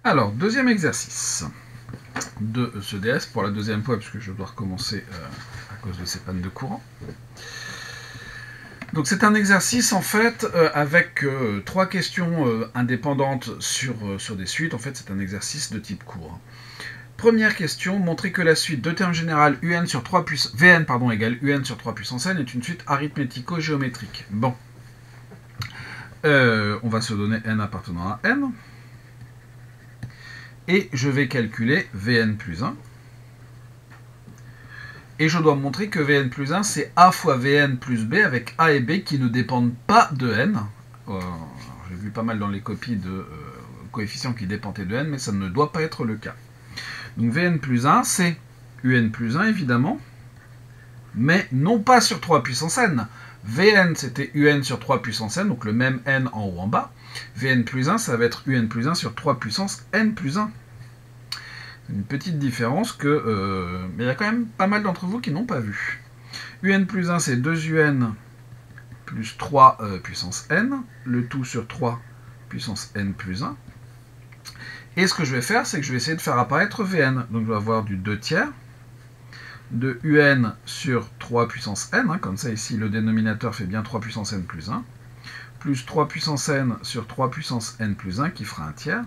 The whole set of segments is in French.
Alors, deuxième exercice de ce DS pour la deuxième fois, puisque je dois recommencer à cause de ces pannes de courant. Donc c'est un exercice en fait avec trois questions indépendantes sur des suites. En fait c'est un exercice de type court. Première question, montrer que la suite de termes général UN sur 3 Vn égale UN sur 3 puissance n est une suite arithmético-géométrique. Bon. On va se donner n appartenant à n. Et je vais calculer Vn plus 1. Et je dois montrer que Vn plus 1, c'est A fois Vn plus B, avec A et B qui ne dépendent pas de n. J'ai vu pas mal dans les copies de coefficients qui dépendaient de n, mais ça ne doit pas être le cas. Donc Vn plus 1, c'est Un plus 1, évidemment, mais non pas sur 3 puissance n. Vn, c'était Un sur 3 puissance n, donc le même n en haut en bas. Vn plus 1, ça va être Un plus 1 sur 3 puissance n plus 1. Une petite différence que... mais il y a quand même pas mal d'entre vous qui n'ont pas vu. Un plus 1, c'est 2Un plus 3 puissance n, le tout sur 3 puissance n plus 1. Et ce que je vais faire, c'est que je vais essayer de faire apparaître Vn. Donc je vais avoir du 2 tiers de Un sur 3 puissance n, comme ça ici le dénominateur fait bien 3 puissance n plus 1, plus 3 puissance n sur 3 puissance n plus 1 qui fera un tiers.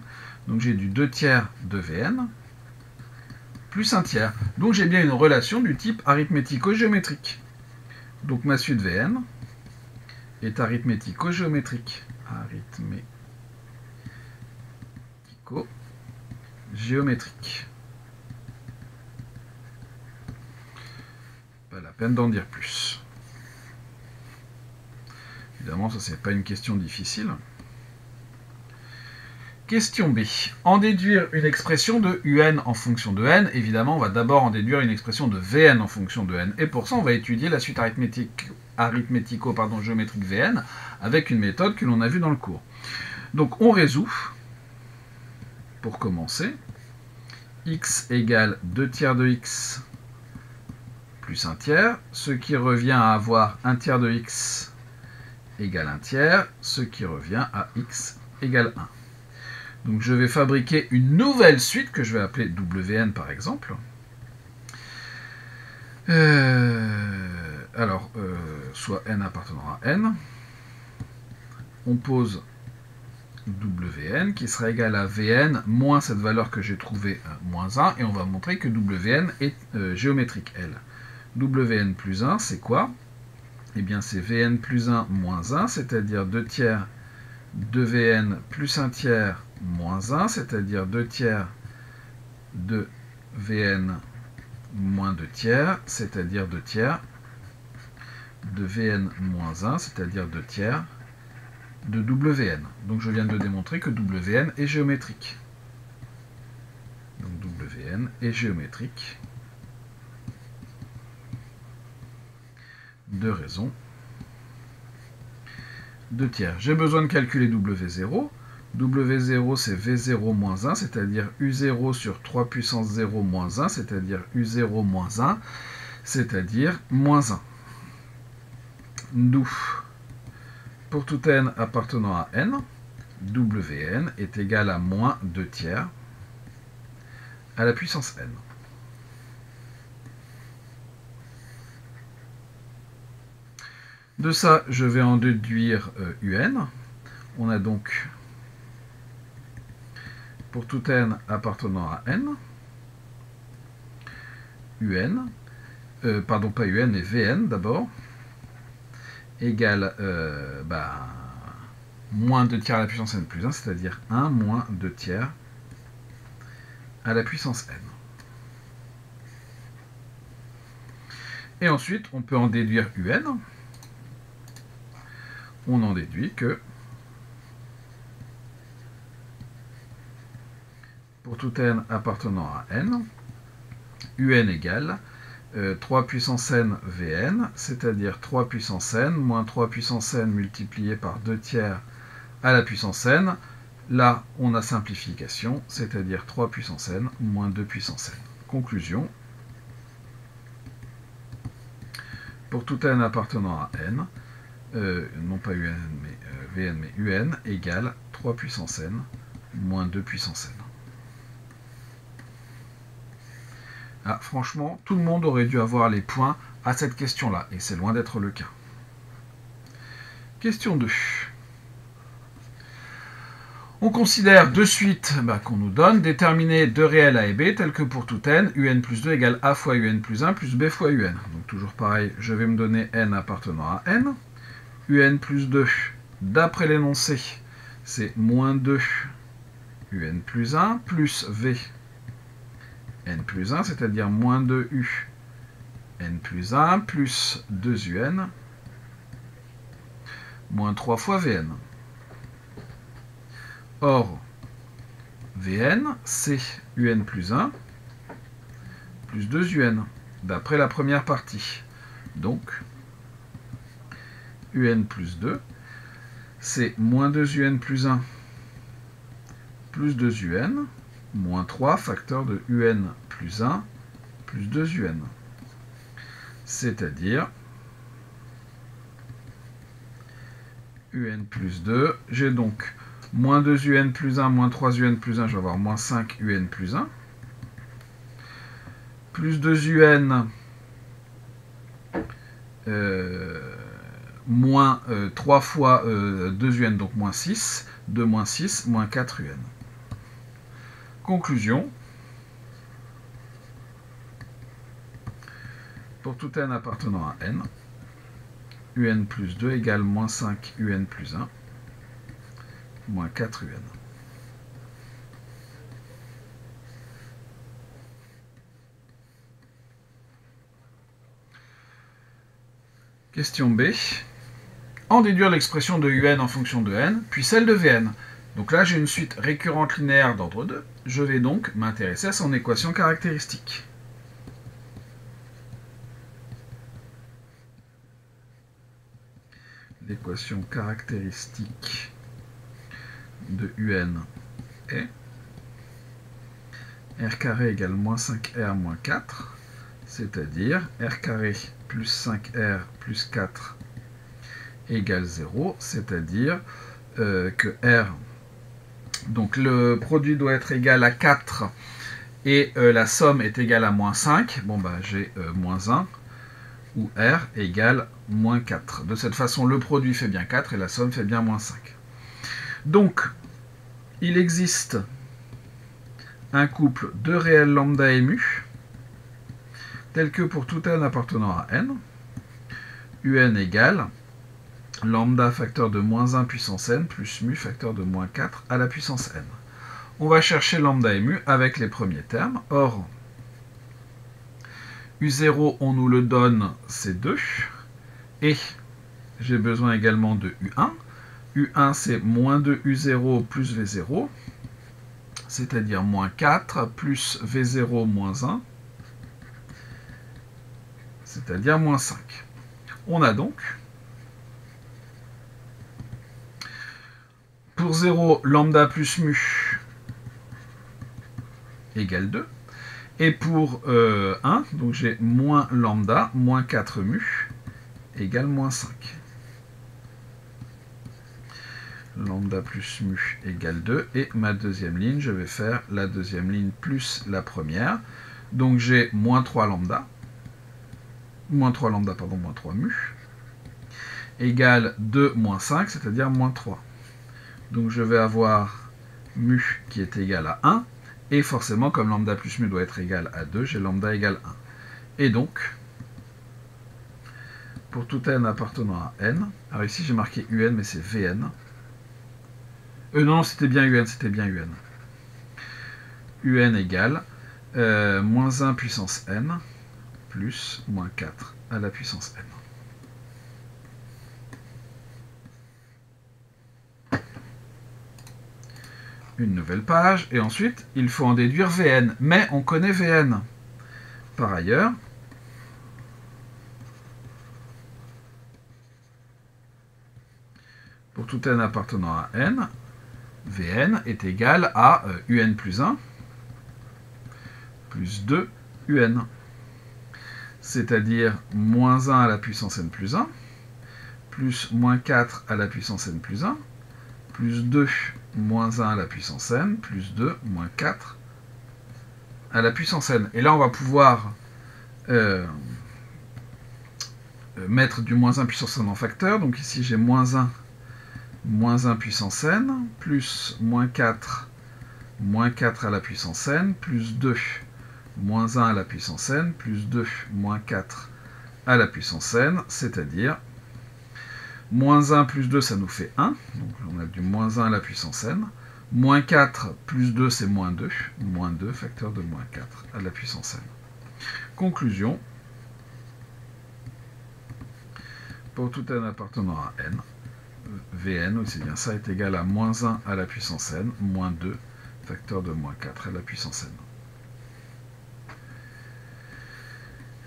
Donc j'ai du 2 tiers de Vn plus un tiers. Donc j'ai bien une relation du type arithmético-géométrique. Donc ma suite Vn est arithmético-géométrique. Arithmético-géométrique. Pas la peine d'en dire plus. Évidemment, ça c'est pas une question difficile. Question B. En déduire une expression de Un en fonction de n. Évidemment, on va d'abord en déduire une expression de Vn en fonction de n. Et pour ça, on va étudier la suite arithmético-géométrique Vn avec une méthode que l'on a vue dans le cours. Donc, on résout, pour commencer, x égale 2 tiers de x plus 1 tiers, ce qui revient à avoir 1 tiers de x égale 1 tiers, ce qui revient à x égale 1. Donc je vais fabriquer une nouvelle suite que je vais appeler Wn par exemple. Soit n appartenant à n. On pose Wn qui sera égal à Vn moins cette valeur que j'ai trouvée moins 1. Et on va montrer que Wn est géométrique, elle. Wn plus 1, c'est quoi? Eh bien c'est Vn plus 1 moins 1, c'est-à-dire 2 tiers de Vn plus 1 tiers moins 1, c'est-à-dire 2 tiers de Vn moins 2 tiers, c'est-à-dire 2 tiers de Vn moins 1, c'est-à-dire 2 tiers de Wn. Donc je viens de démontrer que Wn est géométrique. Donc Wn est géométrique. Deux raisons. 2 tiers. J'ai besoin de calculer W0. W0, c'est V0 moins 1, c'est-à-dire U0 sur 3 puissance 0 moins 1, c'est-à-dire U0 moins 1, c'est-à-dire moins 1. D'où, pour tout n appartenant à n, Wn est égal à moins 2 tiers à la puissance n. De ça, je vais en déduire Un. On a donc, pour tout n appartenant à n, Un, pardon, pas Un, mais Vn d'abord, égale moins 2 tiers à la puissance n plus 1, c'est-à-dire 1 moins 2 tiers à la puissance n. Et ensuite, on peut en déduire Un. On en déduit que pour tout n appartenant à n, Un égale 3 puissance n Vn, c'est-à-dire 3 puissance n moins 3 puissance n multiplié par 2 tiers à la puissance n. Là, on a simplification, c'est-à-dire 3 puissance n moins 2 puissance n. Conclusion. Pour tout n appartenant à n, non pas Un, mais Vn, mais Un égale 3 puissance n moins 2 puissance n. Ah, franchement, tout le monde aurait dû avoir les points à cette question-là, et c'est loin d'être le cas. Question 2. On considère de suite qu'on nous donne déterminer deux réels a et b tels que pour tout n, un plus 2 égale a fois un plus 1 plus b fois un. Donc toujours pareil, je vais me donner n appartenant à n. Un plus 2, d'après l'énoncé, c'est moins 2 un plus 1 plus v n plus 1, c'est-à-dire moins 2u n plus 1 plus 2un moins 3 fois vn. Or, Vn, c'est un plus 1 plus 2un, d'après la première partie. Donc, un plus 2, c'est moins 2un plus 1 plus 2un, moins 3 facteur de un plus 1 plus 2un. C'est-à-dire, un plus 2, j'ai donc moins 2un plus 1, moins 3un plus 1, je vais avoir moins 5un plus 1. Plus 2un, moins 3 fois 2un, donc moins 6. 2 moins 6, moins 4un. Conclusion. Pour tout n appartenant à n, un plus 2 égale moins 5 un plus 1, moins 4un. Question B. En déduire l'expression de un en fonction de n, puis celle de Vn. Donc là, j'ai une suite récurrente linéaire d'ordre 2. Je vais donc m'intéresser à son équation caractéristique. L'équation caractéristique de un est r carré égale moins 5r moins 4, c'est-à-dire r carré plus 5r plus 4 égale 0, c'est-à-dire que r, donc le produit doit être égal à 4 et la somme est égale à moins 5, bon j'ai moins 1, où r égale moins 4. De cette façon, le produit fait bien 4 et la somme fait bien moins 5. Donc, il existe un couple de réels lambda et mu, tel que pour tout n appartenant à n, un égale lambda facteur de moins 1 puissance n plus mu facteur de moins 4 à la puissance n. On va chercher lambda et mu avec les premiers termes. Or, U0, on nous le donne, c'est 2. Et j'ai besoin également de U1. U1, c'est moins 2U0 plus V0, c'est-à-dire moins 4 plus V0 moins 1, c'est-à-dire moins 5. On a donc, pour 0, lambda plus mu égale 2. Et pour 1, donc j'ai moins lambda, moins 4 mu, égale moins 5. Lambda plus mu égale 2. Et ma deuxième ligne, je vais faire la deuxième ligne plus la première. Donc j'ai moins 3 lambda, moins 3 mu, égale 2 moins 5, c'est-à-dire moins 3. Donc je vais avoir mu qui est égal à 1. Et forcément, comme lambda plus mu doit être égal à 2, j'ai lambda égale 1. Et donc, pour tout n appartenant à n, alors ici j'ai marqué un, mais c'est vn. Non, c'était bien un, un égale moins 1 puissance n plus moins 4 à la puissance n. Une nouvelle page, et ensuite, il faut en déduire Vn. Mais on connaît Vn. Par ailleurs, pour tout n appartenant à n, Vn est égal à un plus 1 plus 2 un. C'est-à-dire moins 1 à la puissance n plus 1, plus moins 4 à la puissance n plus 1, plus 2 moins 1 à la puissance n, plus 2 moins 4 à la puissance n. Et là, on va pouvoir mettre du moins 1 puissance n en facteur. Donc ici, j'ai moins 1 puissance n, plus moins 4 à la puissance n, plus 2 moins 1 à la puissance n, plus 2 moins 4 à la puissance n, c'est-à-dire moins 1 plus 2, ça nous fait 1. Donc on a du moins 1 à la puissance n. Moins 4 plus 2, c'est moins 2. Moins 2, facteur de moins 4 à la puissance n. Conclusion. Pour tout n appartenant à n, Vn, aussi bien ça, est égal à moins 1 à la puissance n, moins 2, facteur de moins 4 à la puissance n.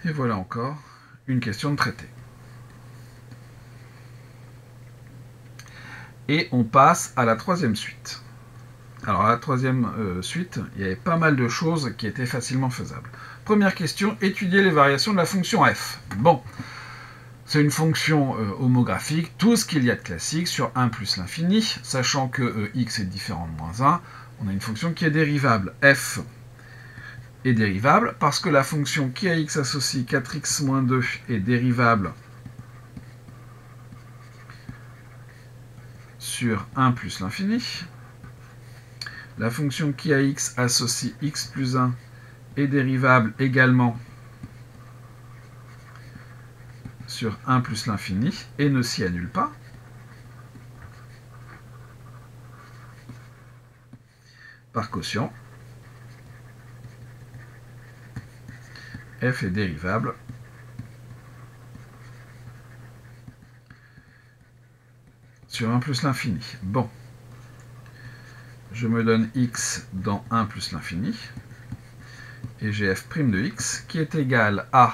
Et voilà encore une question de traité. Et on passe à la troisième suite. Alors à la troisième suite, il y avait pas mal de choses qui étaient facilement faisables. Première question, étudier les variations de la fonction f. Bon, c'est une fonction homographique, tout ce qu'il y a de classique sur 1 plus l'infini, sachant que x est différent de moins 1, on a une fonction qui est dérivable. F est dérivable parce que la fonction qui à x associe 4x moins 2 est dérivable sur 1 plus l'infini. La fonction qui à x associe x plus 1 est dérivable également sur 1 plus l'infini et ne s'y annule pas. Par quotient, f est dérivable sur 1 plus l'infini. Bon, je me donne x dans 1 plus l'infini, et j'ai f' de x qui est égal à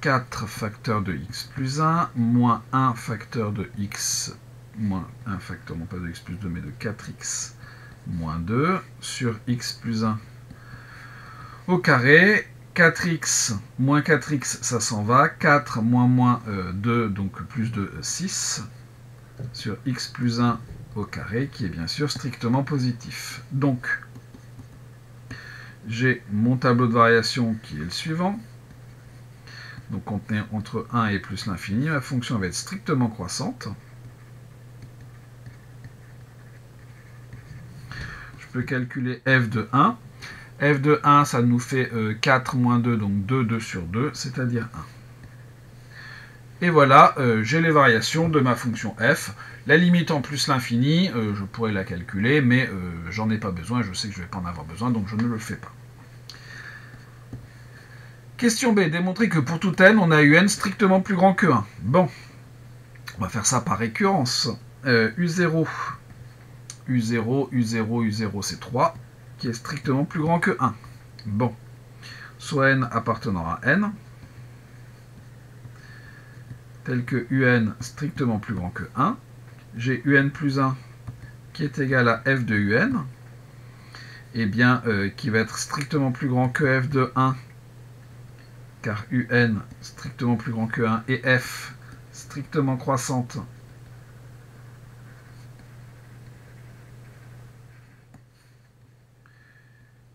4 facteur de x plus 1, moins 1 facteur de x, moins 1 facteur, non pas de x plus 2, mais de 4x moins 2, sur x plus 1 au carré. 4x moins 4x, ça s'en va. 4 moins 2, donc plus de 6, sur x plus 1 au carré, qui est bien sûr strictement positif. Donc, j'ai mon tableau de variation qui est le suivant. Donc, on est entre 1 et plus l'infini. Ma fonction va être strictement croissante. Je peux calculer f de 1. F de 1, ça nous fait 4 moins 2, donc 2 sur 2, c'est-à-dire 1. Et voilà, j'ai les variations de ma fonction f. La limite en plus l'infini, je pourrais la calculer, mais j'en ai pas besoin, je sais que je ne vais pas en avoir besoin, donc je ne le fais pas. Question B, démontrer que pour tout n, on a un strictement plus grand que 1. Bon, on va faire ça par récurrence. U0, c'est 3, qui est strictement plus grand que 1. Bon, soit n appartenant à n, tel que un strictement plus grand que 1. J'ai un plus 1 qui est égal à f de un, et bien qui va être strictement plus grand que f de 1, car un strictement plus grand que 1 et f strictement croissante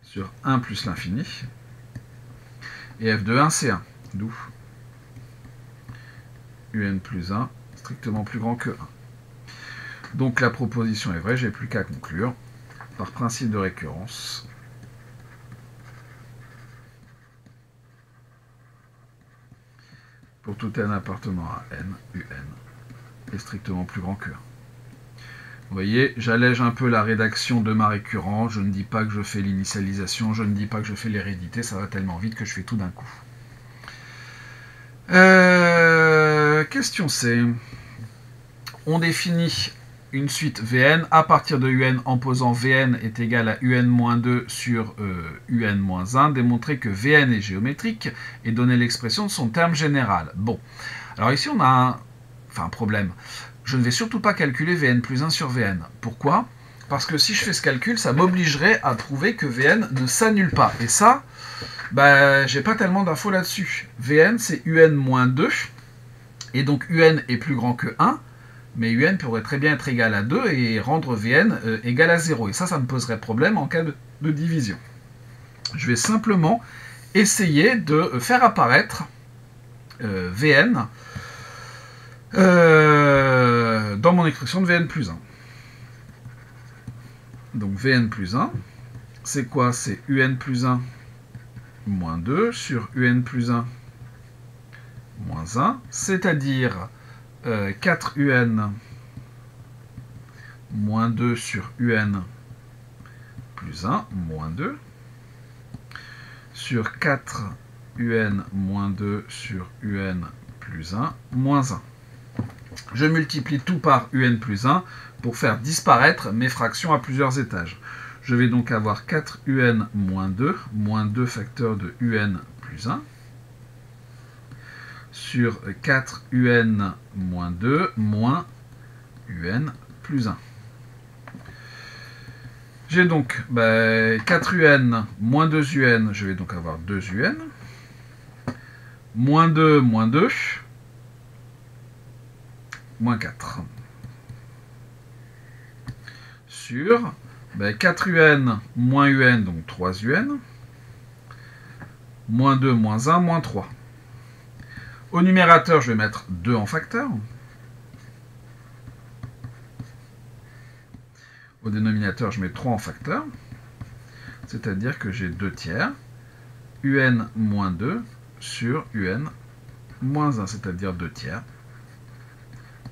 sur 1 plus l'infini, et f de 1 c'est 1, d'où un plus 1 strictement plus grand que 1. Donc la proposition est vraie, j'ai plus qu'à conclure par principe de récurrence. Pour tout n appartenant à n, un est strictement plus grand que 1. Vous voyez, j'allège un peu la rédaction de ma récurrence, je ne dis pas que je fais l'initialisation, je ne dis pas que je fais l'hérédité, ça va tellement vite que je fais tout d'un coup. Question C. On définit une suite Vn à partir de un en posant Vn est égal à un-2 sur un-1, démontrer que Vn est géométrique et donner l'expression de son terme général. Bon, alors ici on a un problème. Je ne vais surtout pas calculer Vn plus 1 sur Vn. Pourquoi? Parce que si je fais ce calcul, ça m'obligerait à prouver que Vn ne s'annule pas. Et ça, j'ai pas tellement d'infos là-dessus. Vn c'est un-2, et donc un est plus grand que 1, mais un pourrait très bien être égal à 2 et rendre Vn égal à 0. Et ça me poserait problème en cas de division. je vais simplement essayer de faire apparaître Vn dans mon expression de Vn plus 1. Donc Vn plus 1, c'est quoi? C'est Un plus 1 moins 2 sur Un plus 1 moins 1, c'est-à-dire 4Un moins 2 sur Un plus 1 moins 2 sur 4Un moins 2 sur Un plus 1 moins 1. Je multiplie tout par Un plus 1 pour faire disparaître mes fractions à plusieurs étages. Je vais donc avoir 4Un moins 2 facteur de Un plus 1 sur 4Un moins 2 moins Un plus 1. J'ai donc 4Un moins 2Un, je vais donc avoir 2Un, moins 2, moins 2, moins 4. Sur 4Un moins Un, donc 3Un, moins 2, moins 1, moins 3. Au numérateur, je vais mettre 2 en facteur. Au dénominateur, je mets 3 en facteur. C'est-à-dire que j'ai 2 tiers. Un moins 2 sur Un moins 1, c'est-à-dire 2 tiers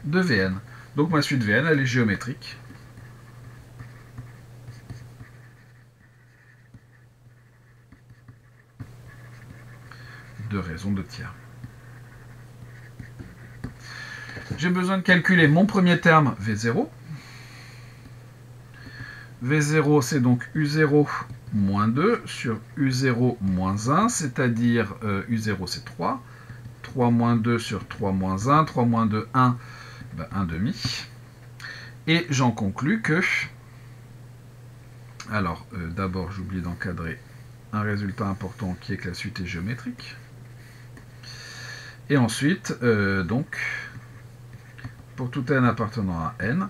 de Vn. Donc ma suite Vn, elle est géométrique. De raison de tiers. J'ai besoin de calculer mon premier terme V0. V0, c'est donc U0 moins 2 sur U0 moins 1, c'est-à-dire U0, c'est 3. 3 moins 2 sur 3 moins 1. 3 moins 2, 1. 1 demi. Et j'en conclus que... Alors, d'abord, j'oublie d'encadrer un résultat important qui est que la suite est géométrique. Et ensuite, donc, pour tout n appartenant à n,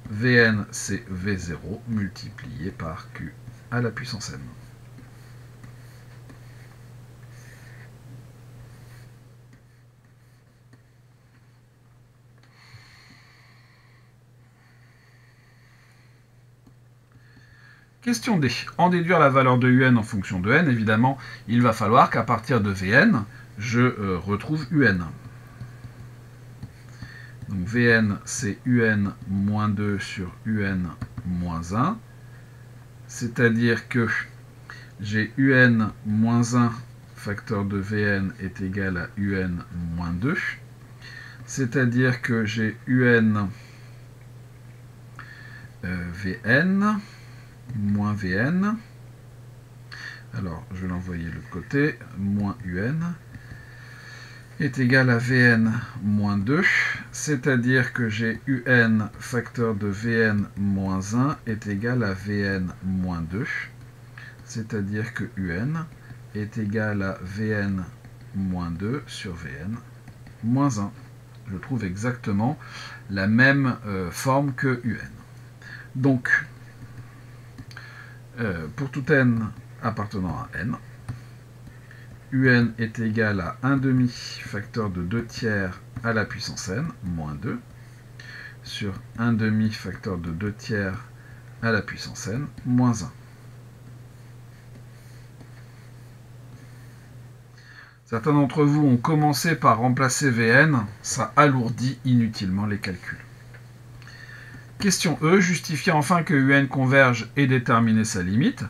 Vn, c'est V0 multiplié par Q à la puissance n. Question D. En déduire la valeur de Un en fonction de n, évidemment, il va falloir qu'à partir de Vn, je retrouve Un. Donc Vn, c'est Un moins 2 sur Un moins 1. C'est-à-dire que j'ai Un moins 1 facteur de Vn est égal à Un moins 2. C'est-à-dire que j'ai Un Vn moins Vn. Alors, je vais l'envoyer de l'autre côté. Moins Un est égal à Vn moins 2, c'est-à-dire que j'ai Un facteur de Vn moins 1 est égal à Vn moins 2, c'est-à-dire que Un est égal à Vn moins 2 sur Vn moins 1. Je trouve exactement la même forme que Un. Donc, pour tout n appartenant à n, Un est égal à 1 demi facteur de 2 tiers à la puissance n, moins 2, sur 1 demi facteur de 2 tiers à la puissance n, moins 1. Certains d'entre vous ont commencé par remplacer Vn, ça alourdit inutilement les calculs. Question E, justifier enfin que Un converge et déterminer sa limite.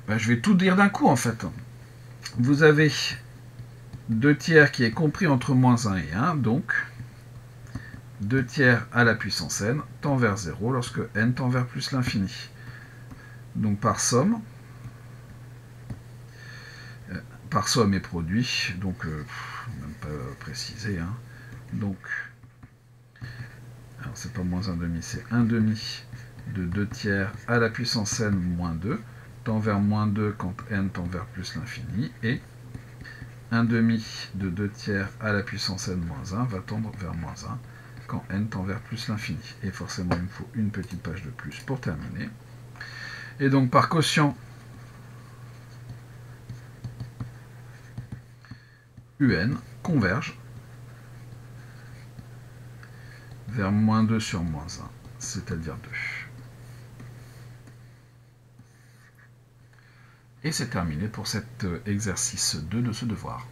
Je vais tout dire d'un coup en fait. Vous avez 2 tiers qui est compris entre moins 1 et 1, donc 2 tiers à la puissance n tend vers 0 lorsque n tend vers plus l'infini. Donc par somme et produit, donc même pas précisé, hein. Donc, alors c'est pas moins 1 demi, c'est 1 demi de 2 tiers à la puissance n moins 2, tend vers moins 2 quand n tend vers plus l'infini, et 1 demi de 2 tiers à la puissance n moins 1 va tendre vers moins 1 quand n tend vers plus l'infini. Et forcément, il me faut une petite page de plus pour terminer. Et donc, par quotient UN convergent vers moins 2 sur moins 1, c'est-à-dire 2. Et c'est terminé pour cet exercice 2 de ce devoir.